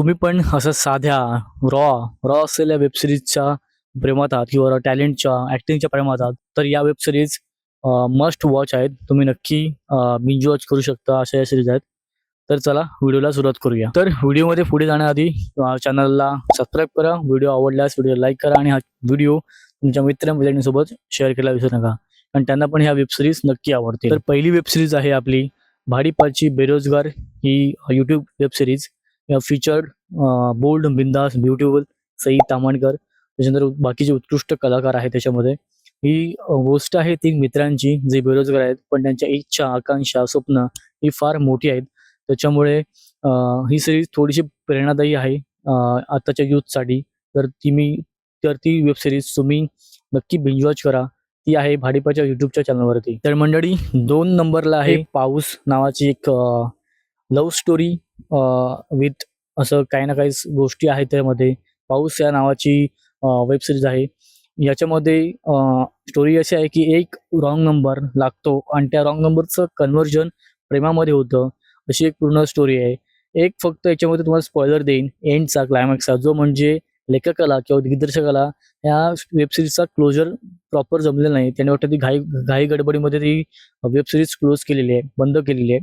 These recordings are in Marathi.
तुम्ही पण असं साध्या रॉ रॉ असलेल्या वेब सिरीजच्या प्रेमात आहात किंवा टॅलेंटच्या ऍक्टिंगच्या प्रेमात आहात, तर या वेब सिरीज मस्ट वॉच आहेत. तुम्ही नक्की बिंज वॉच करू शकता, अशा या सिरीज आहेत. तर चला व्हिडिओला सुरुवात करूया. तर व्हिडिओमध्ये पुढे जाण्याआधी चॅनलला सबस्क्राईब करा, व्हिडिओ आवडल्यास व्हिडिओ लाईक करा आणि हा व्हिडिओ तुमच्या मित्रमैत्रिणींसोबत शेअर करायला विसरू नका, कारण त्यांना पण ह्या वेब सिरीज नक्की आवडतील. तर पहिली वेब सिरीज आहे आपली भाडीपाची बेरोजगार. ही YouTube web series featured bold, बिंदास, ब्युटिफुल सई तामणकर, त्याच्यानंतर बाकीचे उत्कृष्ट कलाकार आहेत त्याच्यामध्ये. ही गोष्ट आहे 3 मित्रांची जे बेरोजगार आहेत, पण त्यांच्या इच्छा, आकांक्षा, स्वप्न ही फार मोठी आहेत. त्याच्यामुळे ही सिरीज थोडीशी प्रेरणादायी आहे आताच्या यूथसाठी. तर ती वेब सिरीज तुम्ही नक्की बिंज वॉच करा. ती आहे भाडीपाच्या युट्यूबच्या चॅनलवरती. तर मंडळी 2 नंबरला आहे पाऊस नावाची एक लव्ह स्टोरी विथ असं काही ना काही गोष्टी आहेत त्यामध्ये. पाऊस या नावाची वेब सिरीज आहे. याच्यामध्ये स्टोरी अशी आहे की एक रॉंग नंबर लागतो आणि त्या रॉंग नंबरचं कन्व्हर्जन प्रेमामध्ये होतं, अशी एक पूर्ण स्टोरी आहे. एक फक्त याच्यामध्ये तुम्हाला स्पॉइलर देईन एंडचा, क्लायमॅक्सचा, जो म्हणजे लेखकाला किंवा दिग्दर्शकाला या वेब सिरीजचा क्लोजर प्रॉपर जमलेला नाही. त्याने वाटतं ती घाई गडबडीमध्ये ती वेब सिरीज क्लोज केलेली आहे, बंद केलेली आहे.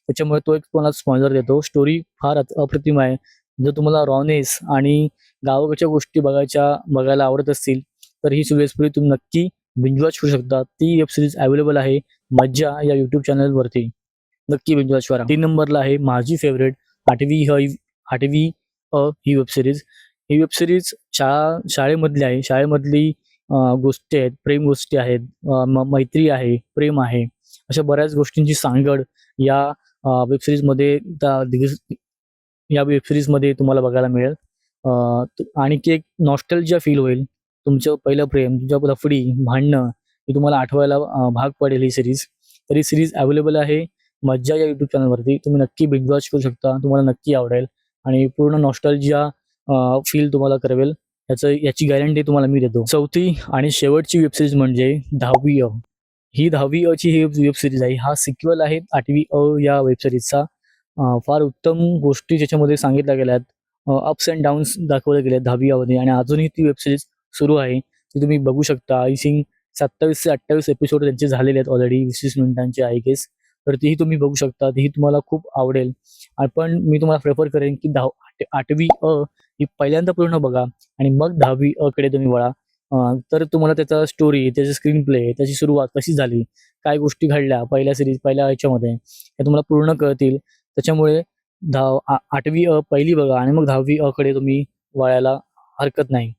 त्याच्यामुळे तो एक तुम्हाला स्पॉइलर देतो. स्टोरी फार अप्रतिम आहे. जर तुम्हाला रॉनेस आणि गावाकडच्या गोष्टी बघायला आवडत असतील, तर ही वेब सिरीज तुम्ही नक्की बिंज वॉच करू शकता. ती वेब सिरीज अवेलेबल आहे मज्जा या युट्यूब चॅनलवरती. नक्की बिंज वॉच करा. 3 नंबरला आहे माझी फेवरेट आठवी ही वेब सिरीज. ही वेब सिरीज शाळेमधली आहे. शाळेमधली गोष्टी आहेत, प्रेम गोष्टी आहेत, मैत्री आहे, प्रेम आहे, अशा बऱ्याच गोष्टींची सांगड या वेब सिरीजमध्ये या वेब सिरीजमध्ये तुम्हाला बघायला मिळेल. आणखी एक नॉस्टॅल्जिया फील होईल. तुमचं पहिलं प्रेम, तुमच्या लफडी, भांडणं हे तुम्हाला आठवायला भाग पडेल ही सिरीज. तर ही सिरीज अवेलेबल आहे मज्जा या युट्यूब चॅनलवरती. तुम्ही नक्की बिंज वॉच करू शकता, तुम्हाला नक्की आवडेल आणि पूर्ण नॉस्टॅल्जिया फील तुम्हाला करवेल. याची गॅरंटी तुम्हाला मी देतो. चौथी आणि शेवटची वेब सिरीज म्हणजे 10वी अ. ही 10वी अ ची ही वेब सिरीज आहे. हा सिक्वल आहे 8वी अ या वेब सिरीजचा. फार उत्तम गोष्टी त्याच्यामध्ये सांगितल्या गेल्या आहेत. अप्स अँड डाऊन्स दाखवले गेले 10वी मध्ये आणि अजूनही ती वेब सिरीज सुरू आहे. ती तुम्ही बघू शकता. आय थिंक 27 ते 28 एपिसोड त्यांचे झालेले आहेत ऑलरेडी, 20 मिनिटांचे आय गेस. तर तीही तुम्ही बघू शकता. तीही तुम्हाला खूप आवडेल. पण मी तुम्हाला प्रेफर करेन की 8वी अ ही पहिल्यांदा पूर्ण बघा आणि मग 10वी अ कडे तुम्ही वळा. तर तुम्हाला त्याचा स्टोरी, त्याचा स्क्रीन प्ले, त्याची सुरुवात कशी झाली, काय गोष्टी घडल्या पहिल्या ह्याच्यामध्ये, हे तुम्हाला पूर्ण कळतील. त्याच्यामुळे 8वी अ पहिली बघा आणि मग 10वी अ कडे तुम्ही वळायला हरकत नाही.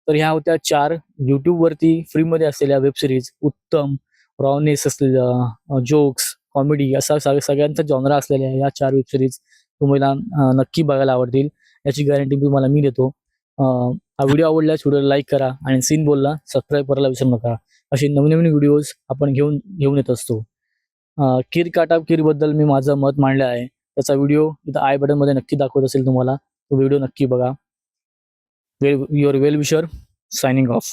तर ह्या होत्या 4 यूट्यूबवरती फ्रीमध्ये असलेल्या वेब सिरीज. उत्तम रॉनेस असलेल्या जोक्स, कॉमेडी असा सगळ्यांचा जॉनरा असलेल्या या 4 वेब सिरीज तुम्हाला नक्की बघायला आवडतील, याची गॅरंटी तुम्हाला मी देतो. हा व्हिडिओ आवडल्यास व्हिडिओला लाईक करा आणि सीन बोलला सबस्क्राईब करायला विसरू नका. असे नवीन व्हिडिओज आपण घेऊन येत असतो. कीर काटा कीर बद्दल मी माझं मत मांडलं आहे. त्याचा व्हिडिओ इथं आय बटन मध्ये नक्की दाखवत असेल तुम्हाला. तो व्हिडिओ नक्की बघा. Your well wisher signing off.